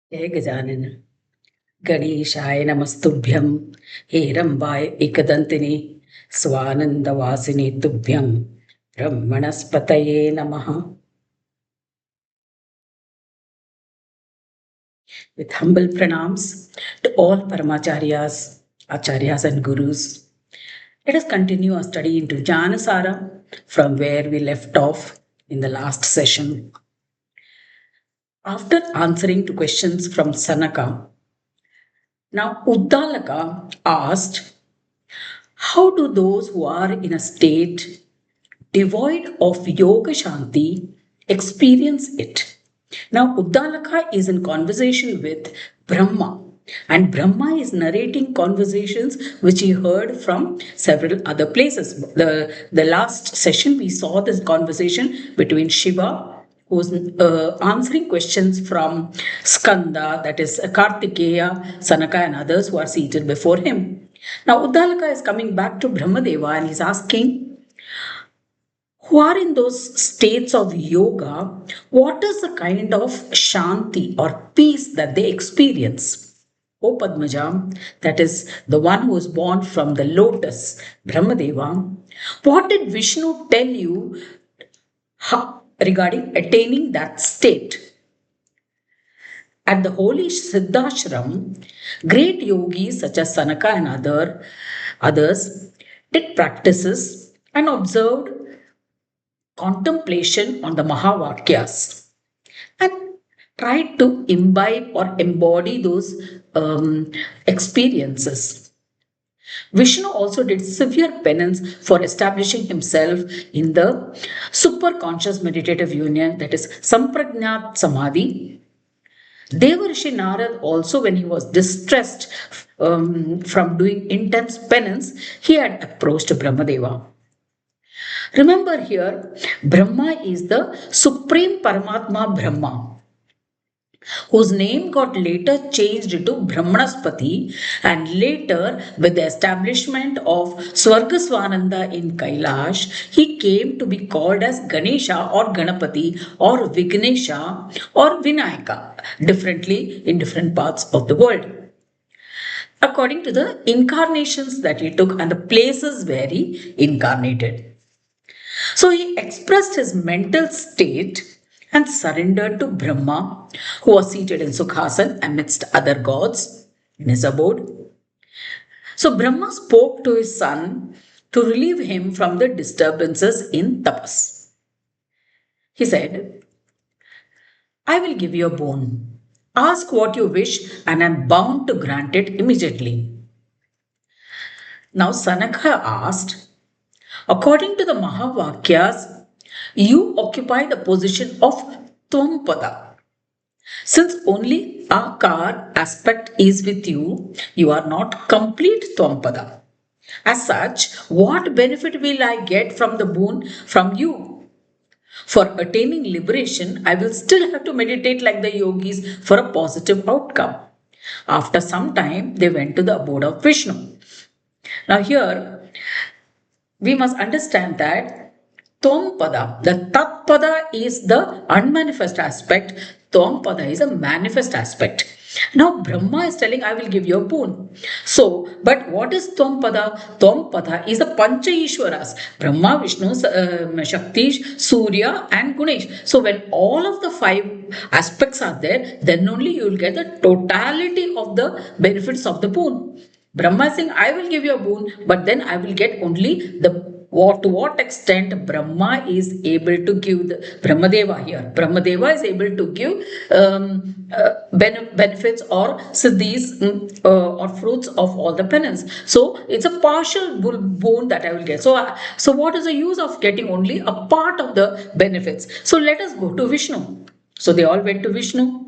Hey Gajanan, Ganeshaya Namastubhyam, He Rambai Ekadantini, Swanandavasini Tubhyam, Brahmanaspataye Namaha. With humble pranams to all Paramacharyas, Acharyas and Gurus, let us continue our study into Jnanasara from where we left off in the last session. After answering to questions from Sanaka, now Uddalaka asked, how do those who are in a state devoid of yoga shanti experience it? Now, Uddalaka is in conversation with Brahma, and Brahma is narrating conversations which he heard from several other places. The last session we saw this conversation between Shiva, who was answering questions from Skanda, that is Kartikeya, Sanaka, and others who are seated before him. Now, Uddalaka is coming back to Brahmadeva and he's asking, who are in those states of yoga, what is the kind of shanti or peace that they experience? O Padmaja, that is the one who was born from the lotus, Brahmadeva, what did Vishnu tell you regarding attaining that state? At the holy Siddhashram, great yogis such as Sanaka and others did practices and observed contemplation on the Mahavakyas and tried to imbibe or embody those experiences. Vishnu also did severe penance for establishing himself in the super-conscious meditative union, that is Samprajnat Samadhi. Devarishi Narad also, when he was distressed from doing intense penance, he had approached Brahmadeva. Remember here, Brahma is the Supreme Paramatman Brahma, whose name got later changed to Brahmanaspati, and later, with the establishment of Svarga Svananda in Kailash, he came to be called as Ganesha or Ganapati or Vighnesha or Vinayaka, differently in different parts of the world, according to the incarnations that he took and the places where he incarnated. So he expressed his mental state and surrendered to Brahma, who was seated in Sukhasan amidst other gods in his abode. So Brahma spoke to his son to relieve him from the disturbances in tapas. He said, I will give you a boon. Ask what you wish and I am bound to grant it immediately. Now Sanaka asked, according to the Mahavakyas, you occupy the position of Tvam-pada. Since only Akar aspect is with you, you are not complete Tvam-pada. As such, what benefit will I get from the boon from you? For attaining liberation, I will still have to meditate like the yogis for a positive outcome. After some time, they went to the abode of Vishnu. Now here, we must understand that Tvam Pada, the Tat Pada is the unmanifest aspect, Tvam Pada is a manifest aspect. Now Brahma is telling, I will give you a boon. So, but what is Tvam Pada? Tvam Pada is the Pancha Ishvaras, Brahma, Vishnu, Shakti, Surya and Ganesh. So when all of the five aspects are there, then only you will get the totality of the benefits of the boon. Brahma is saying, I will give you a boon, but then I will get only the to what extent Brahma is able to give the Brahmadeva here. Brahmadeva is able to give benefits or siddhis or fruits of all the penance. So it's a partial boon that I will get. So what is the use of getting only a part of the benefits? So let us go to Vishnu. So they all went to Vishnu.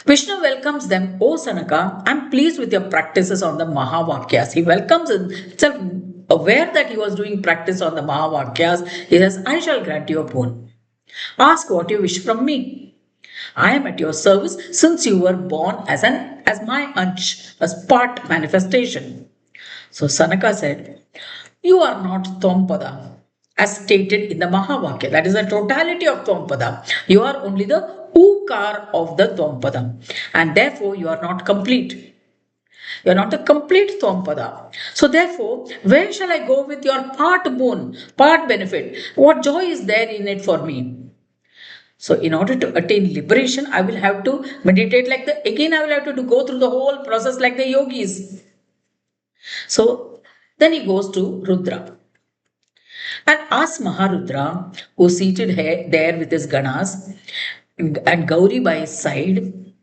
Vishnu welcomes them, O Sanaka, I am pleased with your practices on the Mahavakyas. He welcomes himself, aware that he was doing practice on the Mahavakyas. He says, I shall grant you a boon. Ask what you wish from me. I am at your service since you were born as my ansh, as part manifestation. So Sanaka said, you are not Tvam-pada, as stated in the Mahavakya. That is the totality of Tvam-pada. You are only the Ahankara of the Twampada. And therefore, you are not complete. You are not a complete Twampada. So therefore, where shall I go with your part boon, part benefit? What joy is there in it for me? So in order to attain liberation, I will have to meditate like again I will have to go through the whole process like the yogis. So then he goes to Rudra and asks Maharudra, who's seated there with his ganas and Gauri by his side.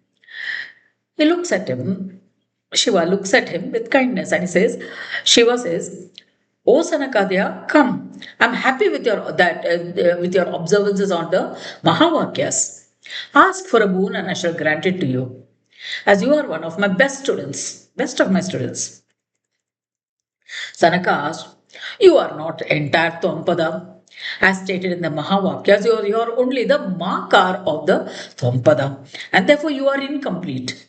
He looks at him, Shiva looks at him with kindness and he says, Shiva says, O Sanakadya, come. I'm happy with your observances on the Mahavakyas. Ask for a boon and I shall grant it to you, as you are one of my best of my students. Sanaka asked, you are not entire Twampada. As stated in the Mahavakyas, you are only the Makar of the Twampada, and therefore you are incomplete.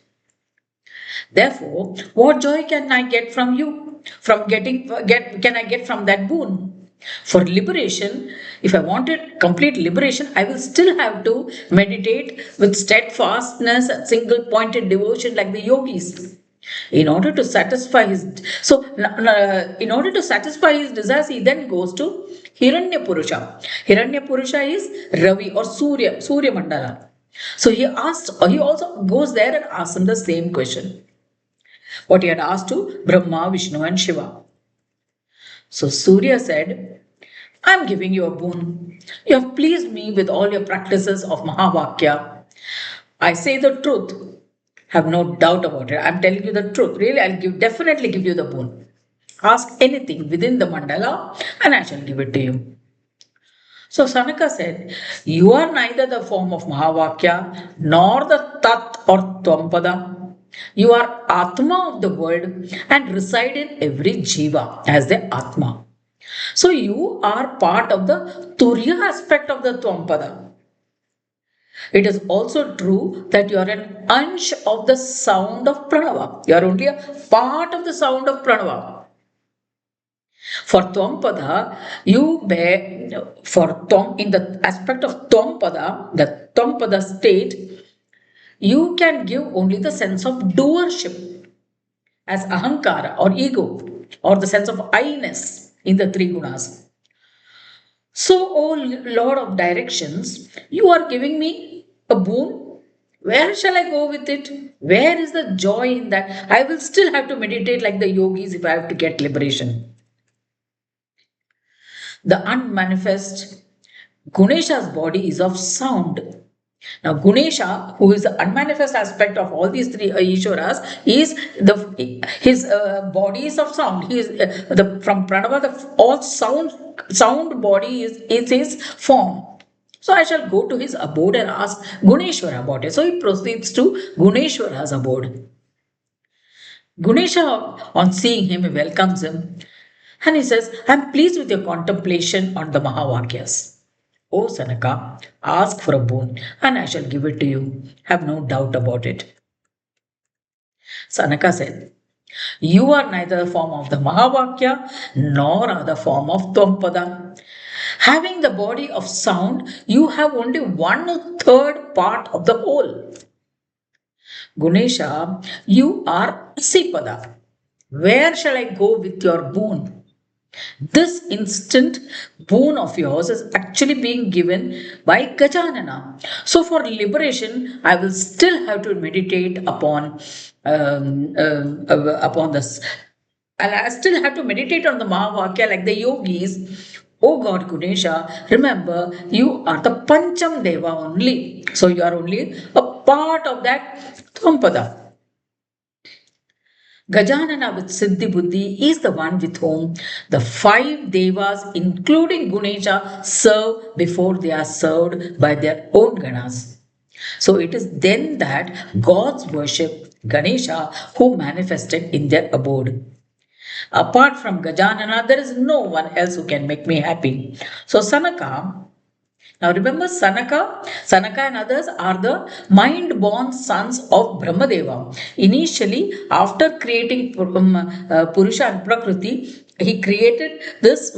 Therefore, what joy can I get from you? Can I get from that boon? For liberation, if I wanted complete liberation, I will still have to meditate with steadfastness and single pointed devotion like the yogis. In order to satisfy his desires, he then goes to Hiranya Purusha. Hiranya Purusha is Ravi or Surya Mandala. So he also goes there and asks him the same question. What he had asked to Brahma, Vishnu and Shiva. So Surya said, I am giving you a boon. You have pleased me with all your practices of Mahavakya. I say the truth. Have no doubt about it. I am telling you the truth. Really, definitely give you the boon. Ask anything within the mandala and I shall give it to you. So Sanaka said, you are neither the form of Mahavakya nor the Tat or Twampada. You are Atma of the world and reside in every Jiva as the Atma. So you are part of the Turya aspect of the Twampada. It is also true that you are an ansh of the sound of Pranava. You are only a part of the sound of Pranava. For Twampada, in the aspect of Twampada, the Twampada state, you can give only the sense of doership as ahankara or ego or the sense of I-ness in the three gunas. So, O Lord of directions, you are giving me a boon. Where shall I go with it? Where is the joy in that? I will still have to meditate like the yogis if I have to get liberation. The unmanifest Ganesha's body is of sound. Now, Ganesha, who is the unmanifest aspect of all these three Ishvaras, his body is of sound. He is from Pranava, all sound body is his form. So I shall go to his abode and ask Guneshwara about it. So he proceeds to Guneshwara's abode. Ganesha, on seeing him, welcomes him and he says, I am pleased with your contemplation on the Mahavakyas. O Sanaka, ask for a boon and I shall give it to you. Have no doubt about it. Sanaka said, you are neither the form of the Mahavakya nor are the form of Twampada. Having the body of sound, you have only 1/3 part of the whole. Ganesha, you are Asipada. Where shall I go with your boon? This instant boon of yours is actually being given by Gajanana. So for liberation, I will still have to meditate upon this. And I still have to meditate on the Mahavakya like the yogis. Oh God, Ganesha, remember, you are the Pancham Deva only. So you are only a part of that Twampada. Gajanana with Siddhi Buddhi is the one with whom the 5 Devas, including Ganesha, serve before they are served by their own Ganas. So it is then that gods worship Ganesha who manifested in their abode. Apart from Gajanana, there is no one else who can make me happy. So Sanaka, now remember Sanaka and others are the mind-born sons of Brahmadeva. Initially, after creating Purusha and Prakriti, he created this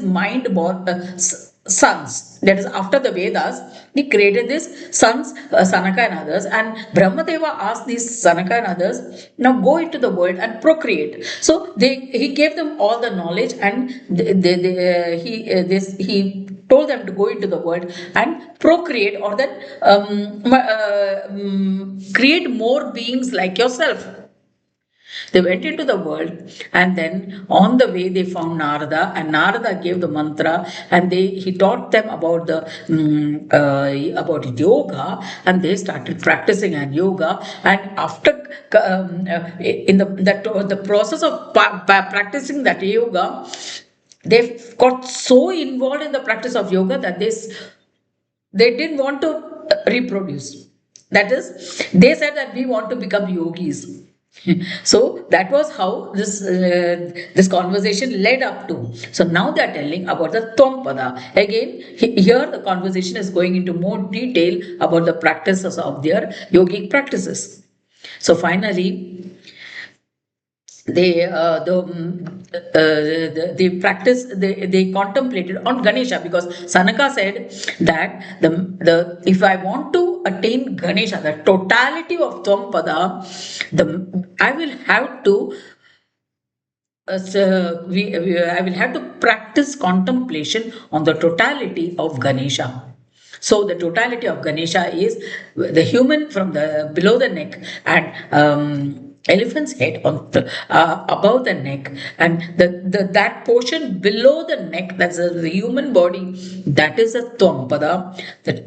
mind-born sons. That is, after the Vedas, he created these sons, Sanaka and others. And Brahmadeva asked these Sanaka and others, now go into the world and procreate. So he gave them all the knowledge, and he told them to go into the world and procreate, or that create more beings like yourself. They went into the world, and then on the way they found Narada, and Narada gave the mantra, and he taught them about the about yoga, and they started practicing and yoga. And after in the process of practicing that yoga, they got so involved in the practice of yoga that they didn't want to reproduce. That is, they said that we want to become yogis. So that was how this conversation led up to. So now they are telling about the Tvam-pada. Again, here the conversation is going into more detail about the practices of their yogic practices. So finally, they practice, they contemplated on Ganesha, because Sanaka said that the if I want to attain Ganesha, the totality of Tvam-pada, I will have to I will have to practice contemplation on the totality of Ganesha. So the totality of Ganesha is the human from the below the neck, and elephant's head on the, above the neck, and that portion below the neck, that's the human body, that is the Tvam-pada.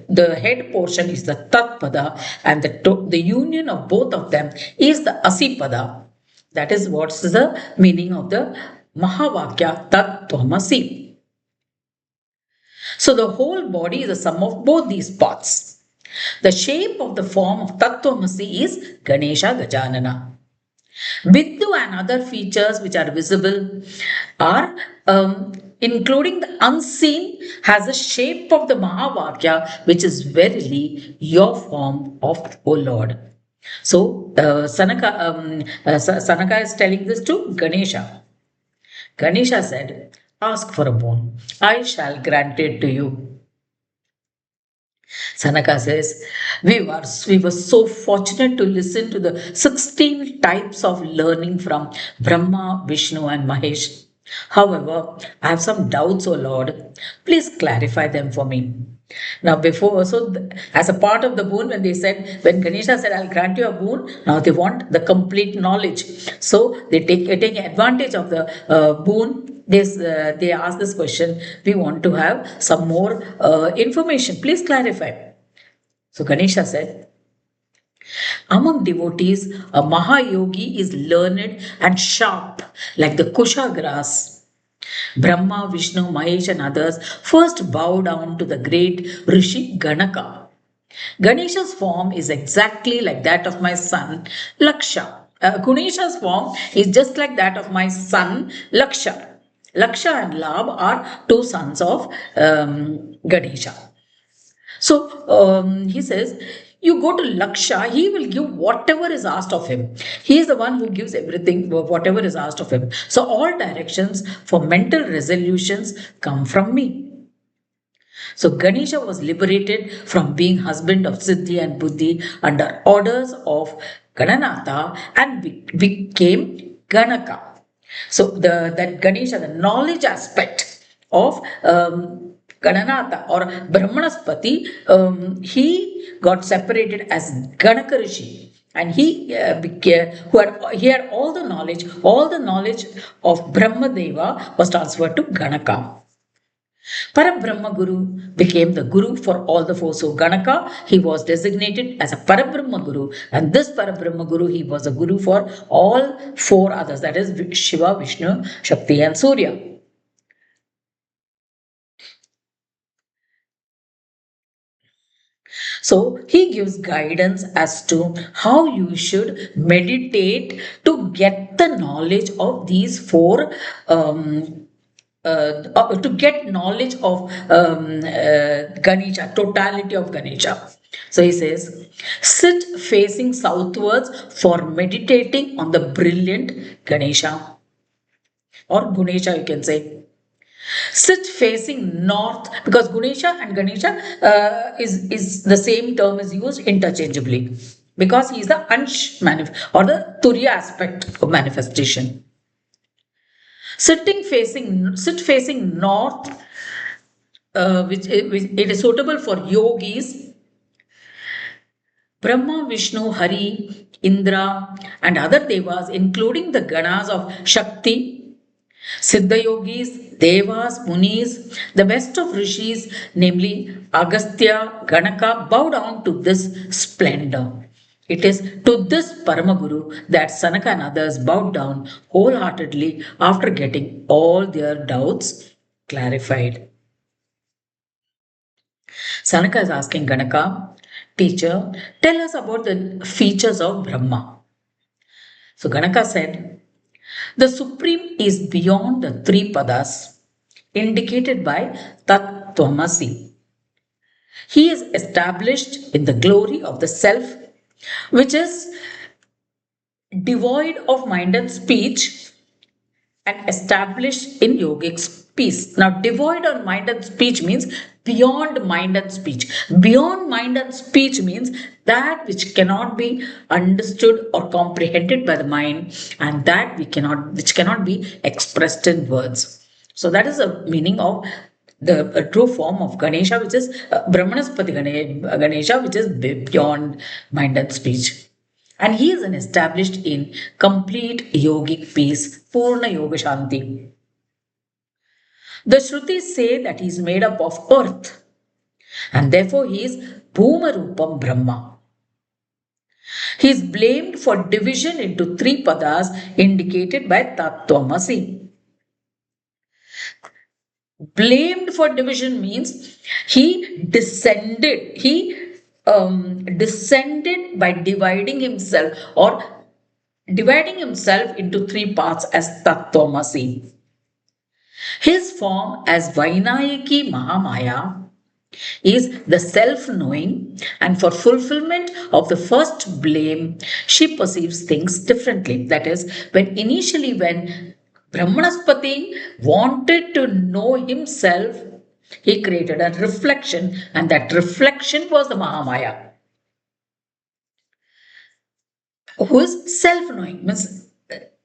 The head portion is the Tat-pada, and the union of both of them is the Asi-pada. That is what's the meaning of the Mahavakya Tat Twam Asi. So the whole body is a sum of both these parts. The shape of the form of Tat Twam Asi is Ganesha Gajanana. Viddu and other features which are visible are including the unseen, has the shape of the Mahavakya, which is verily your form of O Lord. So Sanaka is telling this to Ganesha. Ganesha said, ask for a boon. I shall grant it to you. Sanaka says, we were so fortunate to listen to the 16 types of learning from Brahma, Vishnu and Mahesh. However, I have some doubts, O Lord. Please clarify them for me. Now, before, so as a part of the boon, when Ganesha said, I'll grant you a boon, now they want the complete knowledge. So they take advantage of the boon. They ask this question, we want to have some more information. Please clarify. So Ganesha said, among devotees, a Mahayogi is learned and sharp like the Kusha grass. Brahma, Vishnu, Mahesh and others first bow down to the great Rishi Ganaka. Ganesha's form is exactly like that of my son Laksha. Ganesha's form is just like that of my son Laksha. Laksha and Lab are two sons of Ganesha. So he says, you go to Laksha, he will give whatever is asked of him. He is the one who gives everything, whatever is asked of him. So all directions for mental resolutions come from me. So Ganesha was liberated from being husband of Siddhi and Buddhi under orders of Gananatha and became Ganaka. So that Ganesha, the knowledge aspect of Gananatha or Brahmanaspati, he got separated as Ganaka Rishi. And he had all the knowledge of Brahmadeva was transferred to Ganaka. Parabrahma Guru became the Guru for all the four. So Ganaka, he was designated as a Parabrahma Guru, and this Parabrahma Guru, he was a Guru for all four others, that is Shiva, Vishnu, Shakti and Surya. So he gives guidance as to how you should meditate to get the knowledge of these four to get knowledge of Ganesha, totality of Ganesha. So he says, sit facing southwards for meditating on the brilliant Ganesha or Ganesha, you can say. Sit facing north, because Ganesha and Ganesha is the same term is used interchangeably, because he is the Ansh or the Turiya aspect of manifestation. Sit facing north, which it is suitable for yogis, Brahma, Vishnu, Hari, Indra, and other devas, including the ganas of Shakti, Siddha yogis, devas, munis, the best of rishis, namely Agastya, Ganaka, bow down to this splendor. It is to this Paramaguru that Sanaka and others bowed down wholeheartedly after getting all their doubts clarified. Sanaka is asking Ganaka, teacher, tell us about the features of Brahma. So Ganaka said, the Supreme is beyond the three padas indicated by Tat Twam Asi. He is established in the glory of the self, which is devoid of mind and speech, and established in yogic peace. Now, devoid of mind and speech means beyond mind and speech. Beyond mind and speech means that which cannot be understood or comprehended by the mind, and that which cannot be expressed in words. So that is the meaning of the true form of Ganesha, which is Brahmanaspati Ganesha, which is beyond mind and speech. And he is established in complete yogic peace, Purna Yoga Shanti. The Shrutis say that he is made up of earth, and therefore he is Bhuma Rupam Brahma. He is blamed for division into three padas indicated by Tat Twam Asi. Blamed for division means he descended. He descended by dividing himself into three parts as Tat Twam Asi. His form as Vinayaki Mahamaya is the self-knowing, and for fulfillment of the first blame, she perceives things differently. That is, when Brahmanaspati wanted to know himself, he created a reflection, and that reflection was the Mahamaya, who is self-knowing. Means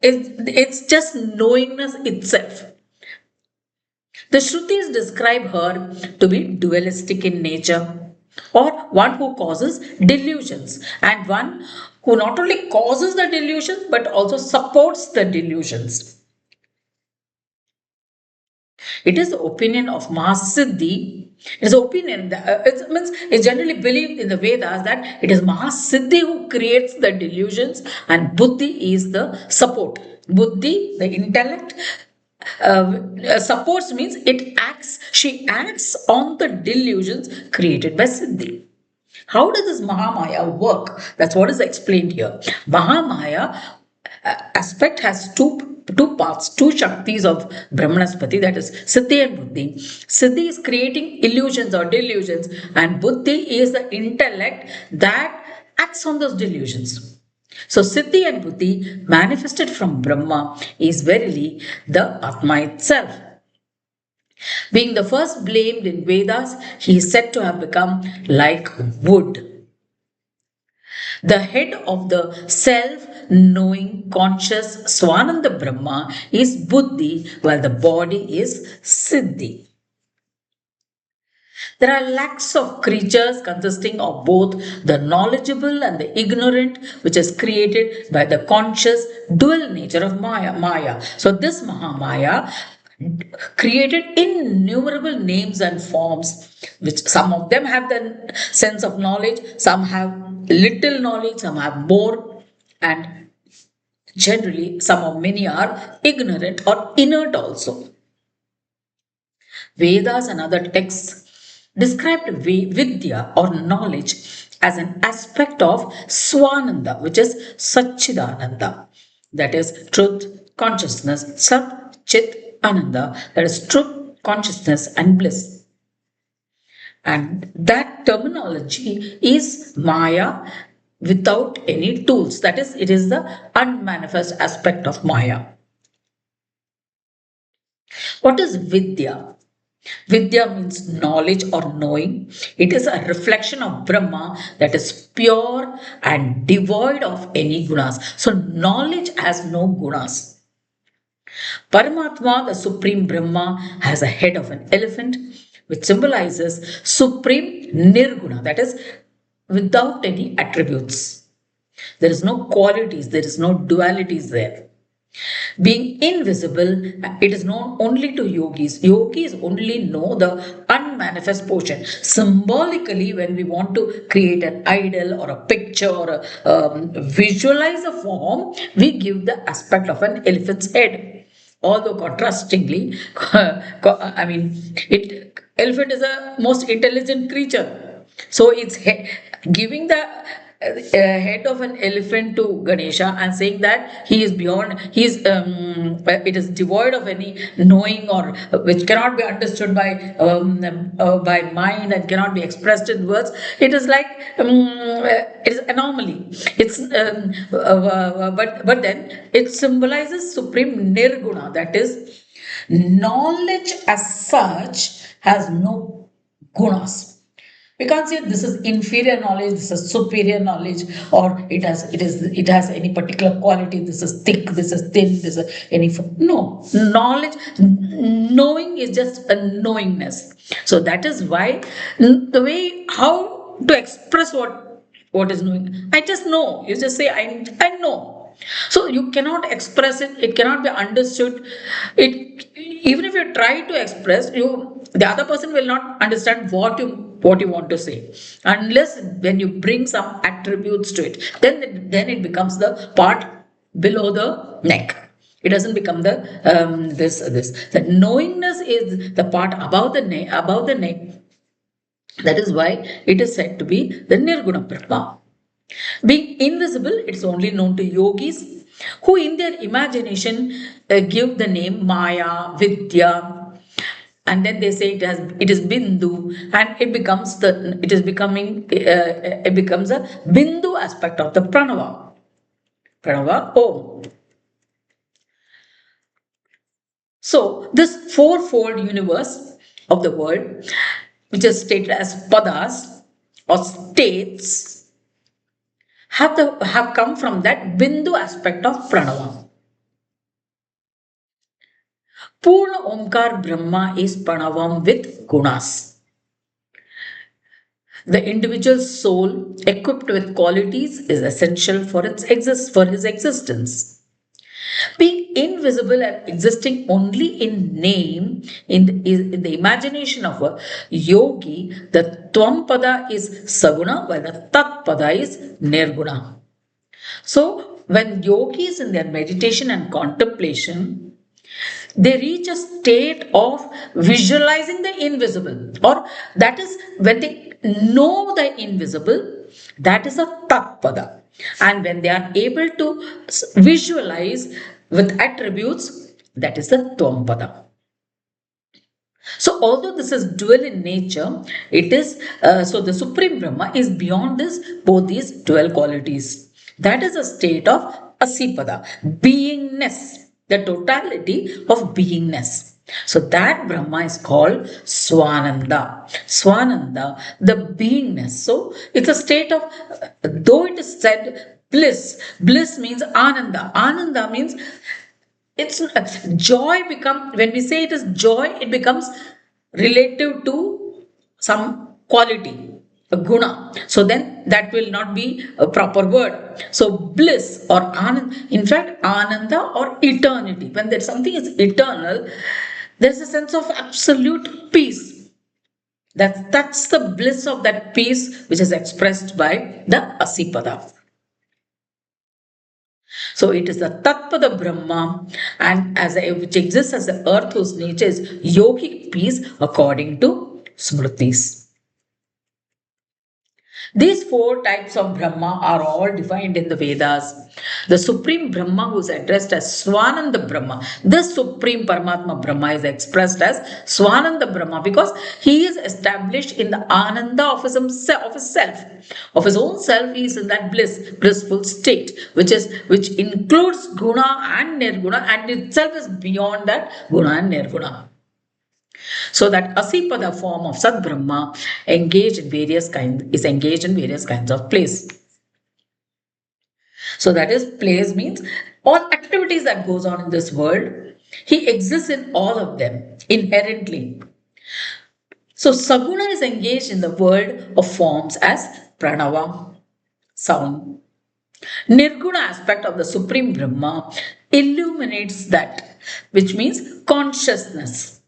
it's just knowingness itself. The Shrutis describe her to be dualistic in nature, or one who causes delusions, and one who not only causes the delusions but also supports the delusions. It is the opinion of Mahasiddhi. It is opinion. It means it's generally believed in the Vedas that it is Mahasiddhi who creates the delusions, and Buddhi is the support. Buddhi, the intellect, supports means it acts. She acts on the delusions created by Siddhi. How does this Mahamaya work? That's what is explained here. Mahamaya aspect has two parts, two Shaktis of Brahmanaspati, that is Siddhi and Buddhi. Siddhi is creating illusions or delusions, and Buddhi is the intellect that acts on those delusions. So Siddhi and Buddhi manifested from Brahma is verily the Atma itself. Being the first blamed in Vedas, he is said to have become like wood. The head of the self-knowing conscious Svananda Brahma is Buddhi, while the body is Siddhi. There are lakhs of creatures consisting of both the knowledgeable and the ignorant, which is created by the conscious dual nature of Maya. So this Mahamaya created innumerable names and forms, which some of them have the sense of knowledge, some have little knowledge, some have more, and generally many are ignorant or inert also. Vedas and other texts described Vidya or knowledge as an aspect of Swananda, which is Satchidananda, that is truth, consciousness, Sat, Chit, Ananda, that is truth, consciousness, and bliss. And that terminology is Maya without any tools, that is, it is the unmanifest aspect of Maya. What is Vidya? Vidya means knowledge or knowing. It is a reflection of Brahma that is pure and devoid of any gunas. So knowledge has no gunas. Paramatma, the Supreme Brahma, has a head of an elephant, which symbolizes Supreme Nirguna, that is, without any attributes. There is no qualities, there is no dualities there. Being invisible, it is known only to yogis. Yogis only know the unmanifest portion. Symbolically, when we want to create an idol or a picture or visualize a form, we give the aspect of an elephant's head. Although contrastingly, I mean, elephant is a most intelligent creature. So it's giving the head of an elephant to Ganesha and saying that he is beyond, it is devoid of any knowing or which cannot be understood by mind and cannot be expressed in words. It is like it is anomaly. It's but then it symbolizes supreme nirguna, that is, knowledge as such has no gunas. We can't say this is inferior knowledge, this is superior knowledge, or it has any particular quality. This is thick, this is thin, this is any. No, knowledge, knowing is just a knowingness. So that is why the way how to express what is knowing. I just know. You just say I know. So you cannot express it. It cannot be understood. It even if you try to express, the other person will not understand what you want to say, unless when you bring some attributes to it. Then it becomes the part below the neck. It doesn't become the this. The knowingness is the part above the neck. That is why it is said to be the Nirguna Brahma. Being invisible, it's only known to yogis who in their imagination give the name Maya, Vidya, and then they say it is Bindu, and it becomes a Bindu aspect of the Pranava Om. So this fourfold universe of the world, which is stated as padas or states, have come from that Bindu aspect of Pranava. Purna Omkar Brahma is Pranavam with gunas. The individual soul equipped with qualities is essential for his existence. Being invisible and existing only in name, in the imagination of a yogi, the Twampada is Saguna, while the Tatpada is Nirguna. So, when yogis in their meditation and contemplation, they reach a state of visualizing the invisible, or that is when they know the invisible, that is a Tatpada. And when they are able to visualize with attributes, that is the Twampada. So although this is dual in nature, it is so the Supreme Brahma is beyond both these dual qualities. That is a state of Asipada, beingness, the totality of beingness. So that Brahma is called Swananda. Swananda, the beingness. So it's a state of, though it is said bliss, bliss means Ananda. Ananda means it's joy when we say it is joy, it becomes relative to some quality, a guna. So then that will not be a proper word. So bliss or ananda, in fact ananda or eternity, when there's something is eternal, there's a sense of absolute peace. That's the bliss of that peace which is expressed by the Asipada. So it is the Tatpada Brahma, and which exists as the earth whose nature is yogic peace according to Smritis. These four types of Brahma are all defined in the Vedas. The Supreme Brahma, who is addressed as Swananda Brahma, this Supreme Paramatma Brahma is expressed as Swananda Brahma because he is established in the Ananda of his self. Of his own self, he is in that blissful state, which includes Guna and Nirguna, and itself is beyond that Guna and Nirguna. So that Asipada form of Sat Brahma is engaged in various kinds of plays. So that is plays means all activities that goes on in this world. He exists in all of them inherently. So Saguna is engaged in the world of forms as pranava, sound. Nirguna aspect of the Supreme Brahma illuminates that, which means consciousness.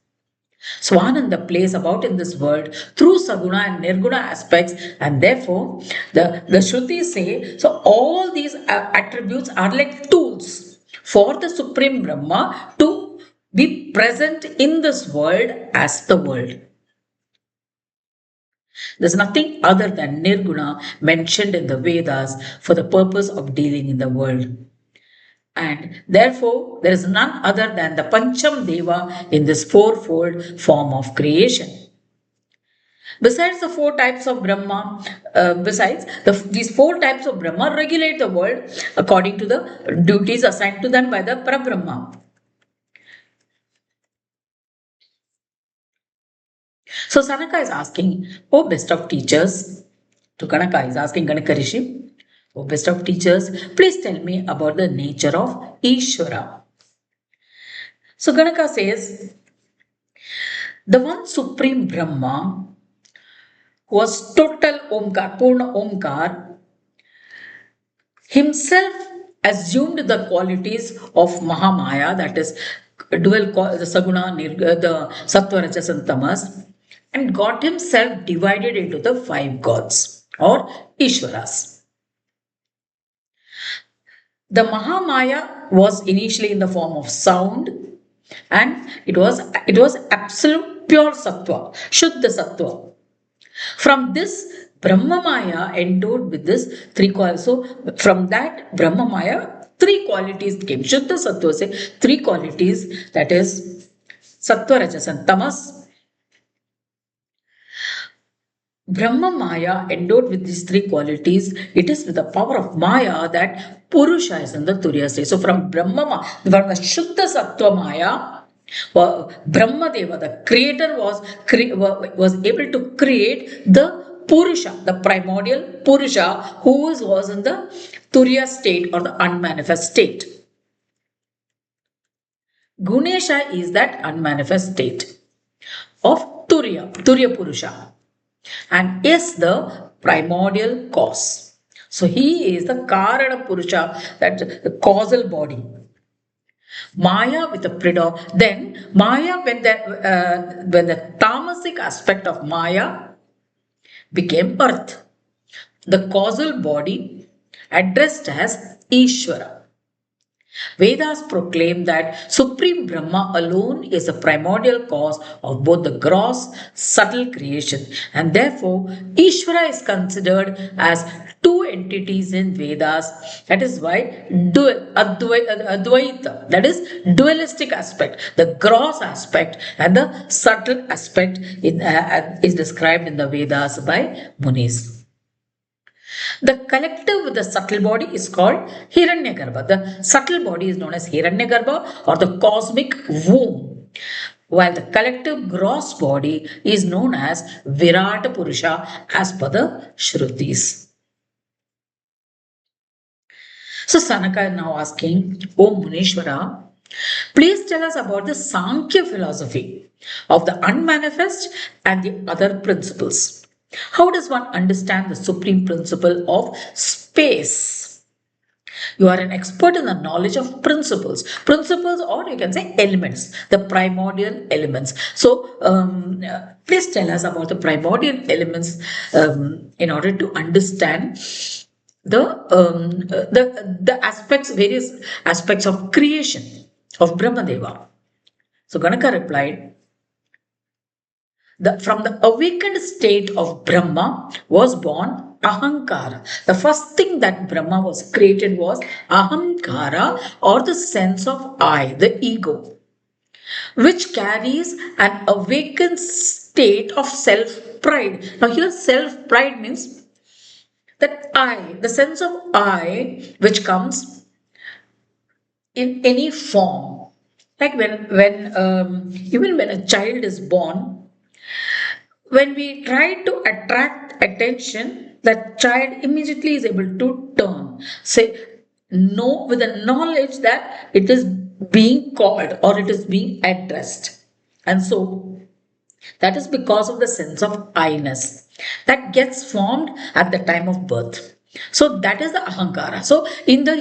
Swananda plays about in this world through Saguna and Nirguna aspects, and therefore the Shrutis say, so all these attributes are like tools for the Supreme Brahma to be present in this world as the world. There's nothing other than Nirguna mentioned in the Vedas for the purpose of dealing in the world. And therefore, there is none other than the Pancham Deva in this fourfold form of creation. Besides the four types of Brahma, these four types of Brahma regulate the world according to the duties assigned to them by the Parabrahma. So Sanaka is asking, oh best of teachers, to Kanaka is asking Ganaka Rishi, oh best of teachers, please tell me about the nature of Ishvara. So Ganaka says, the one Supreme Brahma was total Omkar, Purna Omkar, himself assumed the qualities of Mahamaya, that is dual, the Saguna, the Sattva, Rajas and Tamas, and got himself divided into the five gods or Ishvaras. The Mahamaya was initially in the form of sound, and it was absolute pure Sattva, Shuddha Sattva. From this, Brahmamaya endowed with this three qualities. So, from that Brahmamaya, three qualities came. Shuddha Sattva say three qualities, that is Sattva, Rajas and Tamas. Brahma Maya endowed with these three qualities, it is with the power of Maya that Purusha is in the Turiya state. So from Brahma, from the Shuddha Sattva Maya, Brahma Deva, the creator, was able to create the Purusha, the primordial Purusha, who was in the Turiya state or the unmanifest state. Ganesha is that unmanifest state of Turiya Purusha, and is the primordial cause. So he is the Karana Purusha, that the causal body. Maya with the predominant. Then Maya, when the tamasic aspect of Maya became earth, the causal body addressed as Ishvara. Vedas proclaim that Supreme Brahma alone is the primordial cause of both the gross, subtle creation, and therefore Ishvara is considered as two entities in Vedas. That is why Advaita, that is dualistic aspect, the gross aspect and the subtle aspect is described in the Vedas by Munis. The collective with the subtle body is called Hiranyagarbha. The subtle body is known as Hiranyagarbha or the cosmic womb, while the collective gross body is known as Virata Purusha as per the Shrutis. So Sanaka is now asking, O Munishwara, please tell us about the Sankhya philosophy of the unmanifest and the other principles. How does one understand the supreme principle of space? You are an expert in the knowledge of principles, or you can say elements, the primordial elements. So, please tell us about the primordial elements in order to understand the aspects, various aspects of creation of Brahmadeva. So Ganaka replied, from the awakened state of Brahma was born Ahankara. The first thing that Brahma was created was Ahankara, or the sense of I, the ego, which carries an awakened state of self-pride. Now here self-pride means that I, the sense of I, which comes in any form. Like even when a child is born, when we try to attract attention, the child immediately is able to turn. Say no with the knowledge that it is being called or it is being addressed. And so that is because of the sense of I-ness that gets formed at the time of birth. So that is the ahankara. So in the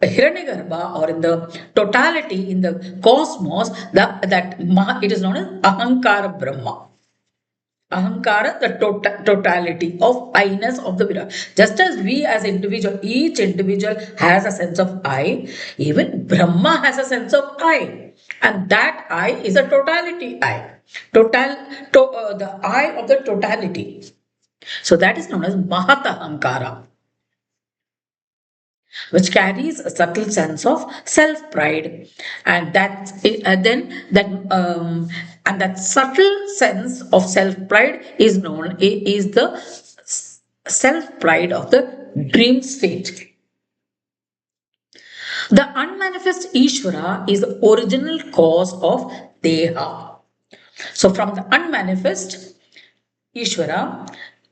Hiranyagarbha or in the totality in the cosmos, it is known as ahankara Brahma. Ahankara, the totality of I-ness of the Virat. Just as we as individual, each individual has a sense of I, even Brahma has a sense of I. And that I is a totality I. The I of the totality. So that is known as Mahata Ahankara, which carries a subtle sense of self-pride, and that subtle sense of self-pride is the self-pride of the dream state. The unmanifest Ishvara is the original cause of Deha. So from the unmanifest Ishvara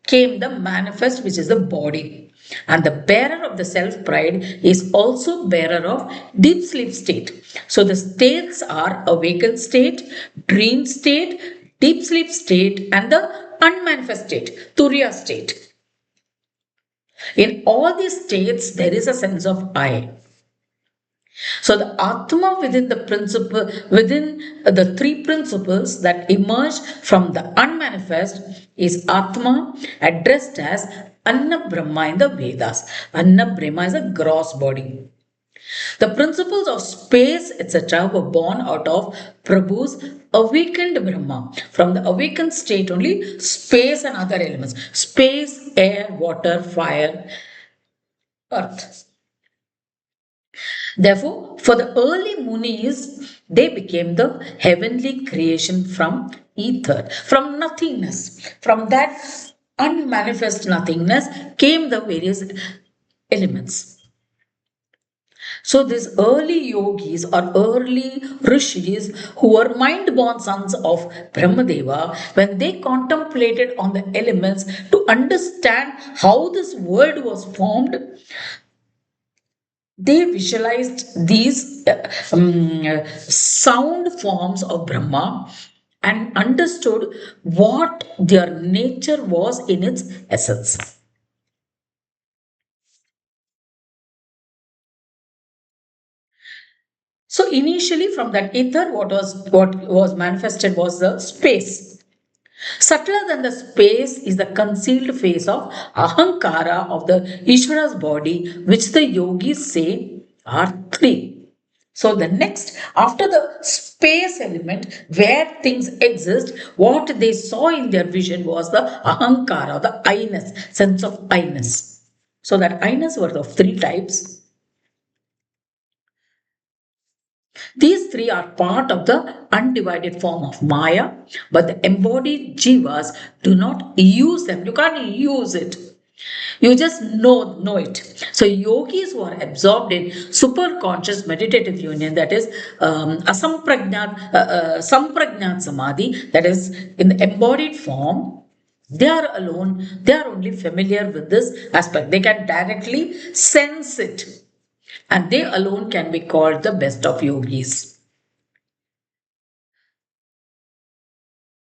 came the manifest, which is the body. And the bearer of the self pride is also bearer of deep sleep state. So the states are awakened state, dream state, deep sleep state, and the unmanifest state, Turiya state. In all these states, there is a sense of I. So the Atma within the three principles that emerge from the unmanifest is Atma, addressed as Anna Brahma in the Vedas. Anna Brahma is a gross body. The principles of space, etc., were born out of Prabhu's awakened Brahma. From the awakened state, only space and other elements space, air, water, fire, earth. Therefore, for the early Munis, they became the heavenly creation from ether, from nothingness. From that unmanifest nothingness came the various elements. So these early yogis or early rishis who were mind-born sons of Brahmadeva, when they contemplated on the elements to understand how this world was formed, they visualized these sound forms of Brahma and understood what their nature was in its essence. So initially from that ether, what was manifested was the space. Subtler than the space is the concealed face of Ahankara of the Ishvara's body, which the yogis say are three. So the next, after the space element where things exist, what they saw in their vision was the Ahankara, the I-ness, sense of I-ness. So that I-ness were of three types. These three are part of the undivided form of Maya, but the embodied Jivas do not use them. You can't use it. You just know it. So yogis who are absorbed in super-conscious meditative union, that is sampragnat samadhi, that is in the embodied form, they are alone, they are only familiar with this aspect. They can directly sense it. And they alone can be called the best of yogis.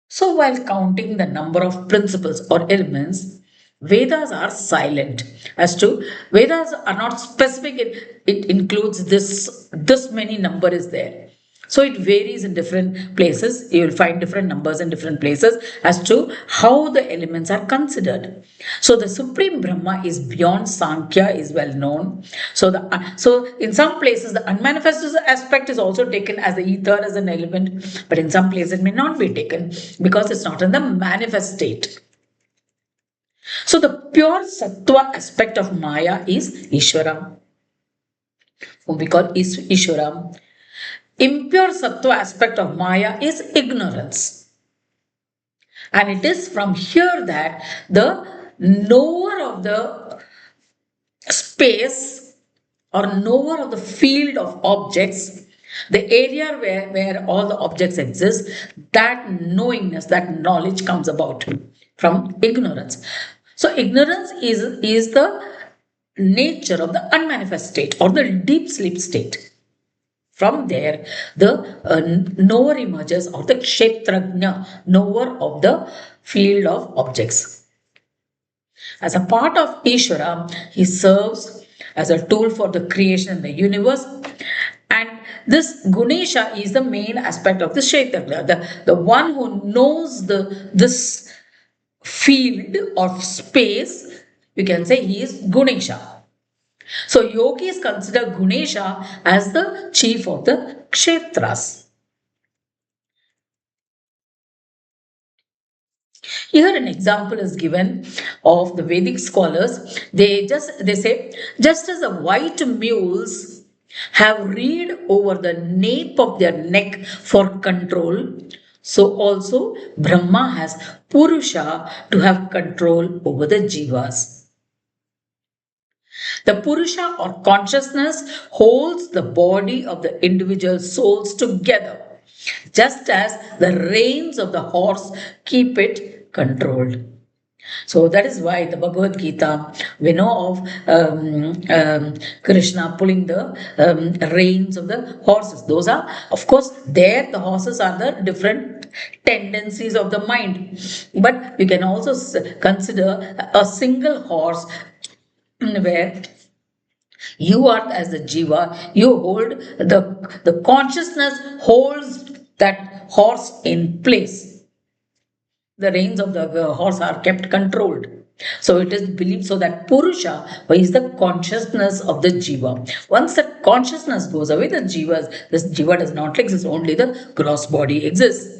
So while counting the number of principles or elements, Vedas are silent as to Vedas are not specific. It includes this many number is there. So it varies in different places. You will find different numbers in different places as to how the elements are considered. So the Supreme Brahma is beyond Sankhya is well known. So in some places the unmanifested aspect is also taken as the ether as an element, but in some places it may not be taken because it's not in the manifest state. So the pure sattva aspect of Maya is Ishvara, whom we call Ishvara. Impure sattva aspect of Maya is ignorance. And it is from here that the knower of the space or knower of the field of objects The area where all the objects exist, that knowingness, that knowledge comes about from ignorance. So ignorance is the nature of the unmanifest state or the deep sleep state. From there, the knower emerges, or the kshetrajna, knower of the field of objects. As a part of Ishvara, he serves as a tool for the creation in the universe. And this Ganesha is the main aspect of the Kshetrajna, the one who knows this field of space. You can say he is Ganesha. So yogis consider Ganesha as the chief of the Kshetras. Here an example is given of the Vedic scholars. They say, just as the white mules have reed over the nape of their neck for control, so also Brahma has Purusha to have control over the Jivas. The Purusha or consciousness holds the body of the individual souls together, just as the reins of the horse keep it controlled. So that is why the Bhagavad Gita, we know of Krishna pulling the reins of the horses. Those are, of course, there the horses are the different tendencies of the mind. But you can also consider a single horse where you are as the jiva, you hold the consciousness holds that horse in place. The reins of the horse are kept controlled. So it is believed so that Purusha is the consciousness of the jiva. Once that consciousness goes away, this jiva does not exist, only the gross body exists.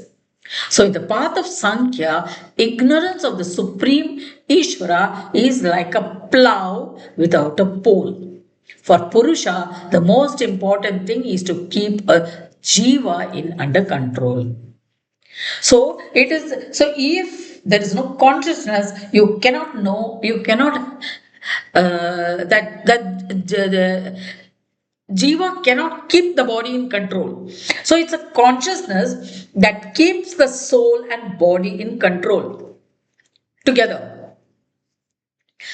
So in the path of Sankhya, ignorance of the Supreme Ishvara is like a plow without a pole. For Purusha, the most important thing is to keep a jiva in under control. So it is so if there is no consciousness, you cannot know, you cannot that the Jiva cannot keep the body in control. So it's a consciousness that keeps the soul and body in control together.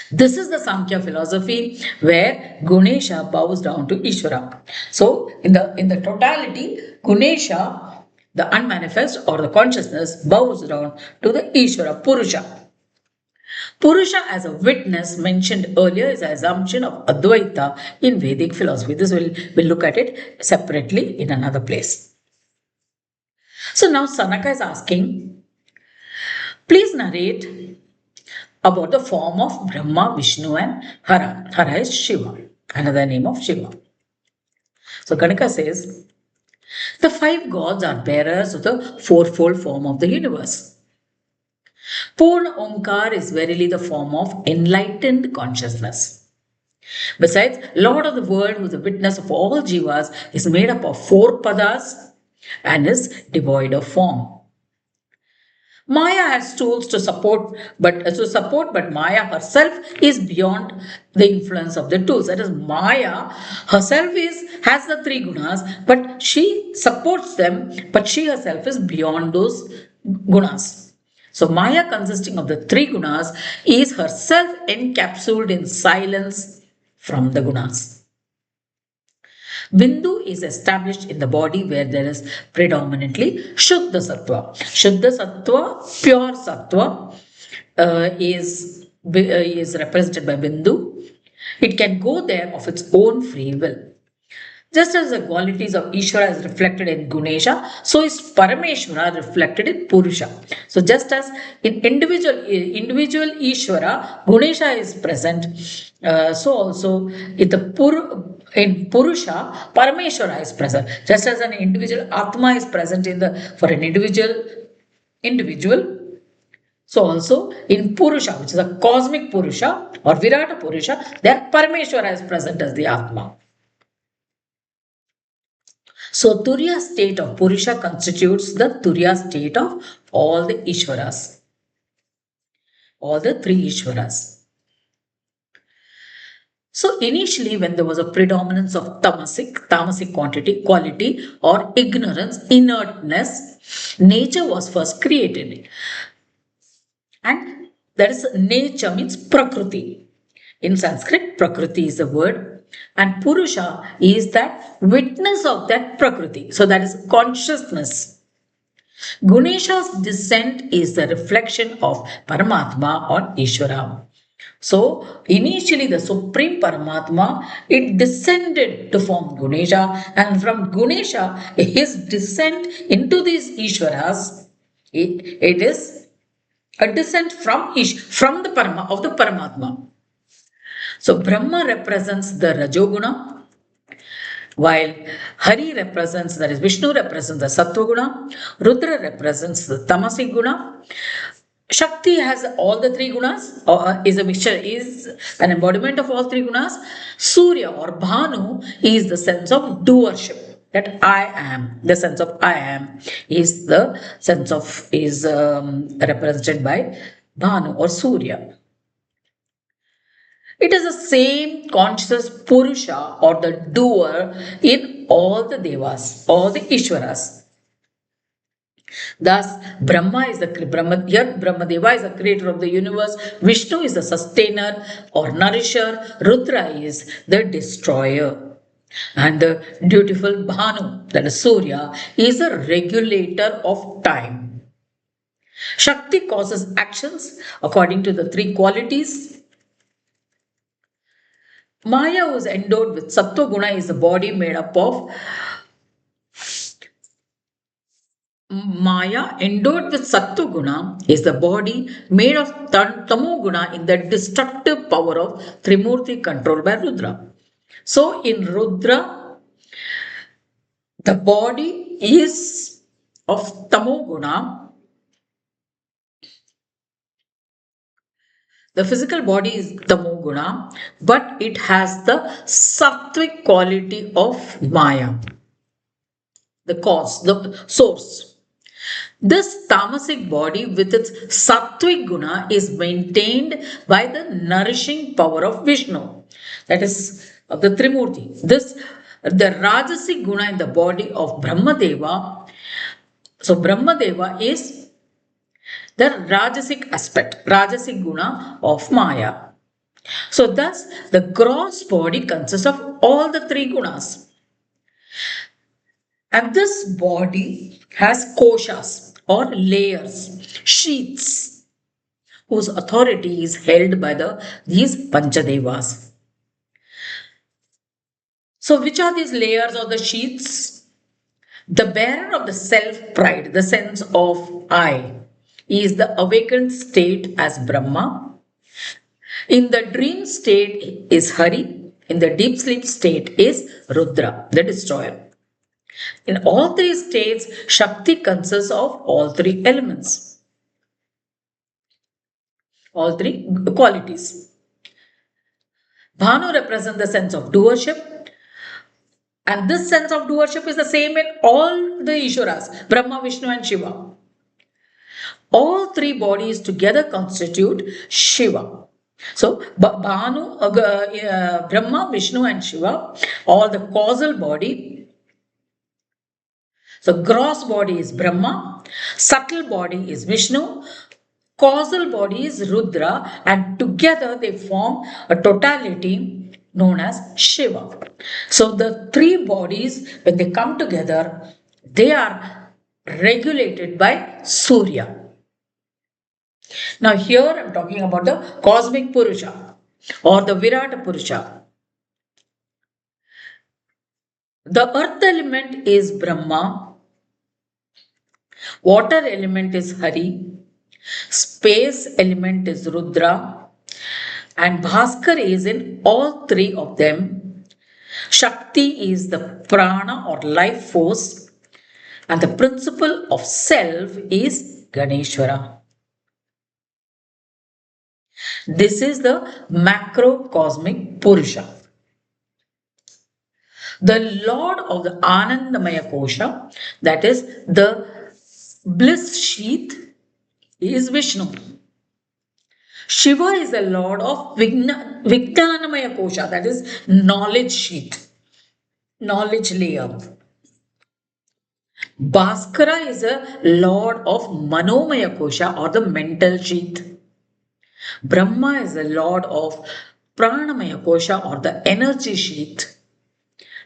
This is the Samkhya philosophy where Ganesha bows down to Ishvara. So in the totality, Ganesha, the unmanifest or the consciousness, bows down to the Ishvara, Purusha. Purusha as a witness mentioned earlier is an assumption of Advaita in Vedic philosophy. This we'll look at it separately in another place. So now Sanaka is asking, please narrate about the form of Brahma, Vishnu and Hara. Hara is Shiva, another name of Shiva. So Kanaka says, the five gods are bearers of the fourfold form of the universe. Purna Omkar is verily the form of enlightened consciousness. Besides, Lord of the world, who is the witness of all jivas, is made up of four padas and is devoid of form. Maya has tools to support, but Maya herself is beyond the influence of the tools. That is, Maya herself has the three gunas, but she supports them, but she herself is beyond those gunas. So Maya, consisting of the three gunas, is herself encapsulated in silence from the gunas. Bindu is established in the body where there is predominantly Shuddha Sattva. Shuddha Sattva, pure Sattva, is represented by Bindu. It can go there of its own free will. Just as the qualities of Ishvara is reflected in Ganesha, so is Parameshvara reflected in Purusha. So just as in individual Ishvara, Ganesha is present, so also in Purusha, Parameshvara is present. Just as an individual Atma is present for an individual, so also in Purusha, which is a cosmic Purusha or Virata Purusha, there Parameshvara is present as the Atma. So Turiya state of Purusha constitutes the Turiya state of all the Ishvaras, all the three Ishvaras. So initially, when there was a predominance of tamasic quality or ignorance, inertness, nature was first created. And that is nature means prakriti. In Sanskrit, prakriti is the word. And Purusha is that witness of that prakriti. So that is consciousness. Ganesha's descent is the reflection of Paramatma on Ishvara. So initially the Supreme Paramatma, it descended to form Ganesha, and from Ganesha, his descent into these Ishvaras, it is a descent from from the of the Paramatma. So Brahma represents the Rajoguna, while Hari represents, that is Vishnu represents the Sattva Guna, Rudra represents the Tamasic Guna, Shakti has all the three gunas, or is a mixture, is an embodiment of all three gunas. Surya or Bhanu is the sense of doership. That I am, the sense of I am, is the sense of, is represented by Bhanu or Surya. It is the same conscious Purusha or the doer in all the Devas, all the Ishvaras. Thus, Brahma is the here Brahmadeva is the creator of the universe, Vishnu is the sustainer or nourisher, Rudra is the destroyer. And the dutiful Bhanu, that is Surya, is a regulator of time. Shakti causes actions according to the three qualities. Maya, who is endowed with Sattva Guna, is the body made up of Maya, endowed with Sattva Guna, is the body made of Tamo Guna in the destructive power of Trimurti controlled by Rudra. So in Rudra, the body is of Tamo Guna. The physical body is Tamo Guna, but it has the Sattvic quality of Maya, the cause, the source. This tamasic body with its sattvic guna is maintained by the nourishing power of Vishnu, that is of the Trimurti. The rajasic guna in the body of Brahmadeva. So Brahmadeva is the rajasic aspect, rajasic guna of Maya. So thus the gross body consists of all the three gunas. And this body has koshas or layers, sheaths, whose authority is held by these Panchadevas. So which are these layers or the sheaths? The bearer of the self-pride, the sense of I, is the awakened state as Brahma. In the dream state is Hari. In the deep sleep state is Rudra, the destroyer. In all three states, Shakti consists of all three elements, all three qualities. Bhanu represents the sense of doership, and this sense of doership is the same in all the Ishvaras, Brahma, Vishnu, and Shiva. All three bodies together constitute Shiva. So, Bhanu, Brahma, Vishnu, and Shiva, all the causal body. So, gross body is Brahma, subtle body is Vishnu, causal body is Rudra, and together they form a totality known as Shiva. So the three bodies, when they come together, they are regulated by Surya. Now here I am talking about the cosmic Purusha or the Virata Purusha. The earth element is Brahma, water element is Hari, space element is Rudra, and Bhaskar is in all three of them. Shakti is the prana or life force, and the principle of self is Ganeshwara. This is the macrocosmic Purusha. The Lord of the Annamaya Kosha, that is the bliss sheath, is Vishnu. Shiva is the lord of Vijnyanamaya Kosha, that is knowledge sheath, knowledge layer. Bhaskara is a lord of Manomaya Kosha or the mental sheath. Brahma is the lord of Pranamaya Kosha or the energy sheath.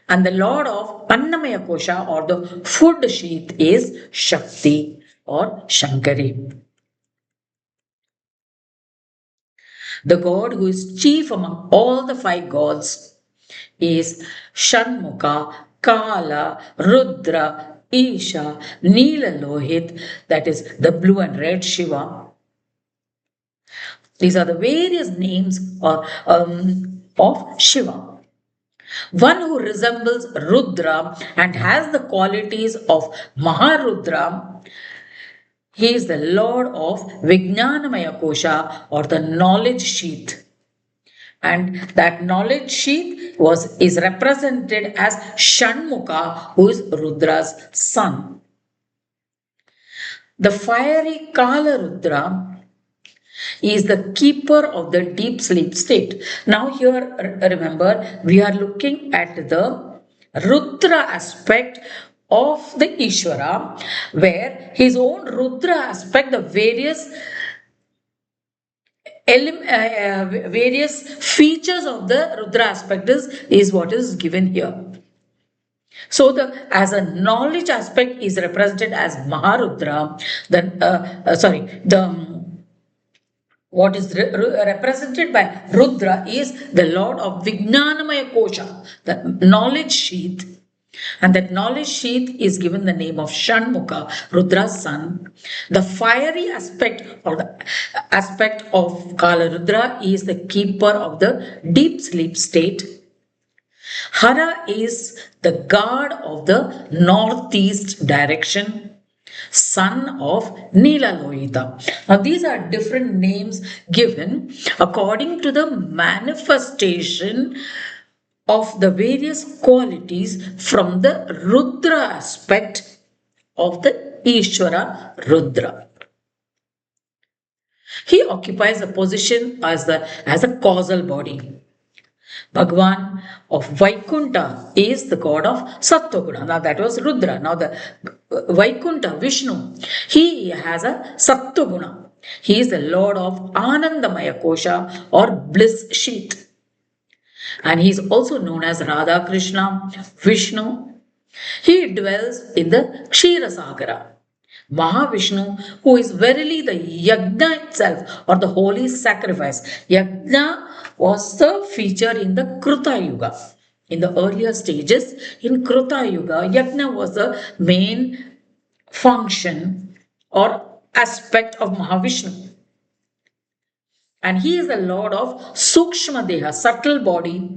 And the lord of Annamaya Kosha or the food sheath is Shakti or Shankari. The god who is chief among all the five gods is Shanmukha, Kala, Rudra, Isha, Neela Lohit, that is the blue and red Shiva. These are the various names of Shiva. One who resembles Rudra and has the qualities of Maharudra, he is the lord of Vijnyanamaya Kosha or the knowledge sheath. And that knowledge sheath is represented as Shanmukha, who is Rudra's son. The fiery Kala Rudra is the keeper of the deep sleep state. Now here, remember, we are looking at the Rudra aspect of the Ishvara, where his own Rudra aspect, the various features of the Rudra aspect is what is given here. So as a knowledge aspect is represented as Maharudra, what is represented by Rudra is the Lord of Vijnanamaya Kosha, the knowledge sheath. And that knowledge sheath is given the name of Shanmukha, Rudra's son. The fiery aspect or the aspect of Kala Rudra is the keeper of the deep sleep state. Hara is the god of the northeast direction, son of Neela. Now these are different names given according to the manifestation of the various qualities from the Rudra aspect of the Ishvara Rudra. He occupies a position as a causal body. Bhagwan of Vaikunta is the god of Sattva. Now that was Rudra. Now the Vaikunta, Vishnu, he has a Sattva. He is the lord of Anandamaya Kosha or bliss sheath. And he is also known as Radha Krishna, Vishnu. He dwells in the Ksheerasagara. Mahavishnu, who is verily the yajna itself or the holy sacrifice. Yajna was the feature in the Kruta Yuga. In the earlier stages, in Kruta Yuga, yajna was the main function or aspect of Mahavishnu. And he is the lord of Sukshma Deha, subtle body.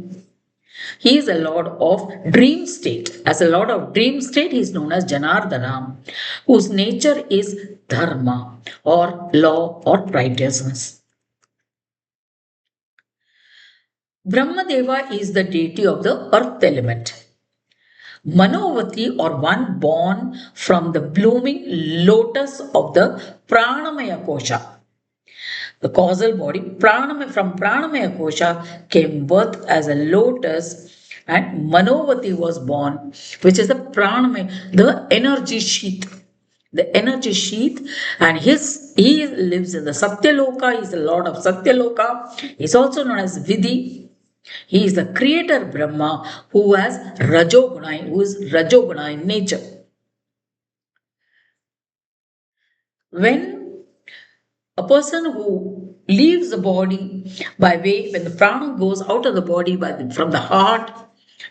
He is a lord of dream state. As a lord of dream state, he is known as Janardana, whose nature is dharma or law or righteousness. Brahmadeva is the deity of the earth element. Manovati or one born from the blooming lotus of the Pranamaya Kosha. The causal body, from Pranamaya Kosha came birth as a lotus, and Manovati was born, which is the Pranamaya, the energy sheath. The energy sheath, and he lives in the Satyaloka, he is the lord of Satyaloka. He is also known as Vidhi. He is the creator Brahma who is Rajoguna in nature. When a person who leaves the body when the prana goes out of the body from the heart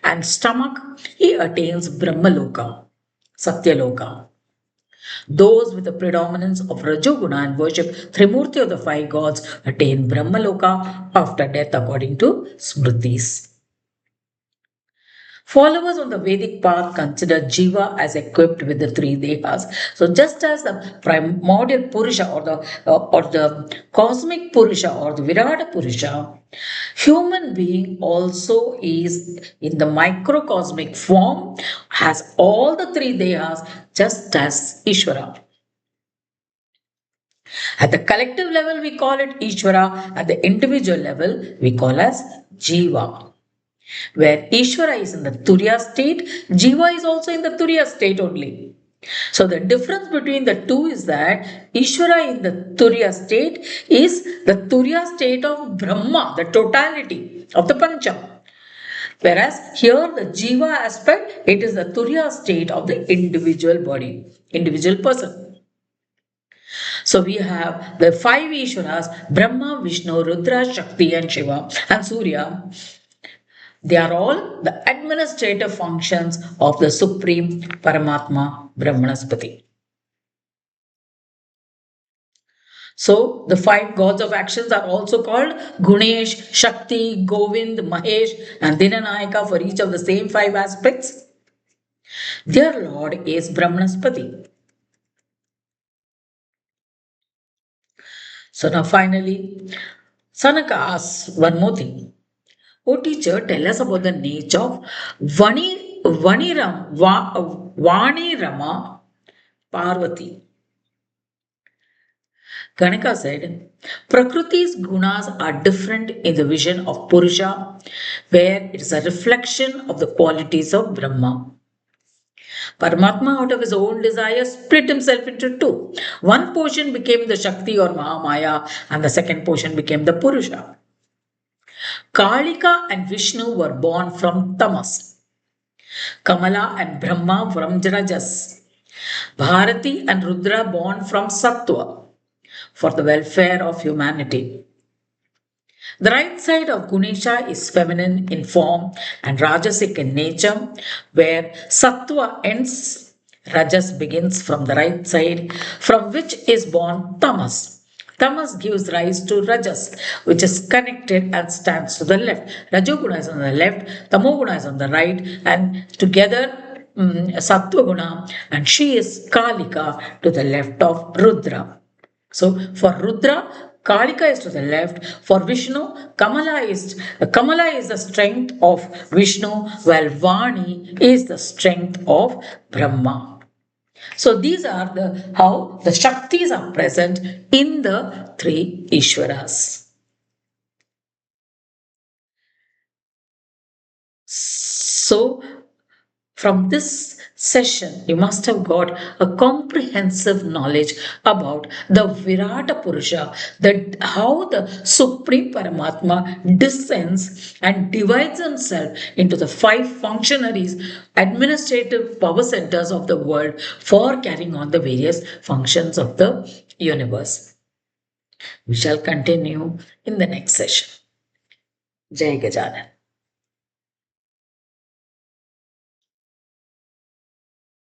and stomach, he attains Brahmaloka, Satyaloka. Those with the predominance of Rajoguna and worship Trimurti of the five gods attain Brahmaloka after death according to Smritis. Followers on the Vedic path consider Jiva as equipped with the three dehas. So just as the primordial Purusha or the cosmic Purusha or the Virata Purusha, human being also is in the microcosmic form, has all the three dehas just as Ishvara. At the collective level, we call it Ishvara. At the individual level, we call as Jiva. Where Ishvara is in the Turiya state, Jiva is also in the Turiya state only. So the difference between the two is that Ishvara in the Turiya state is the Turiya state of Brahma, the totality of the Pancham. Whereas here the Jiva aspect, it is the Turiya state of the individual body, individual person. So we have the five Ishwaras, Brahma, Vishnu, Rudra, Shakti and Shiva and Surya. They are all the administrative functions of the Supreme Paramatma Brahmanaspati. So the five gods of actions are also called Ganesh, Shakti, Govind, Mahesh and Vinayaka for each of the same five aspects. Their lord is Brahmanaspati. So now finally, Sanaka asks one more thing. Oh teacher, tell us about the nature of Vani Rama Parvati. Ganeka said, Prakriti's gunas are different in the vision of Purusha, where it is a reflection of the qualities of Brahma. Paramatma, out of his own desire, split himself into two. One portion became the Shakti or Mahamaya, and the second portion became the Purusha. Kalika and Vishnu were born from Tamas. Kamala and Brahma from Rajas. Bharati and Rudra born from Sattva for the welfare of humanity. The right side of Ganesha is feminine in form and Rajasic in nature, where Sattva ends, Rajas begins from the right side, from which is born Tamas. Tamas gives rise to Rajas, which is connected and stands to the left. Rajoguna is on the left, Tamoguna is on the right, and together Sattva Guna, and she is Kalika to the left of Rudra. So for Rudra, Kalika is to the left. For Vishnu, Kamala is the strength of Vishnu, while Vani is the strength of Brahma. So these are the how the Shaktis are present in the three Ishwaras. So from this session, you must have got a comprehensive knowledge about the Virata Purusha, that how the Supreme Paramatma descends and divides himself into the five functionaries, administrative power centers of the world for carrying on the various functions of the universe. We shall continue in the next session. Jai Gajanan.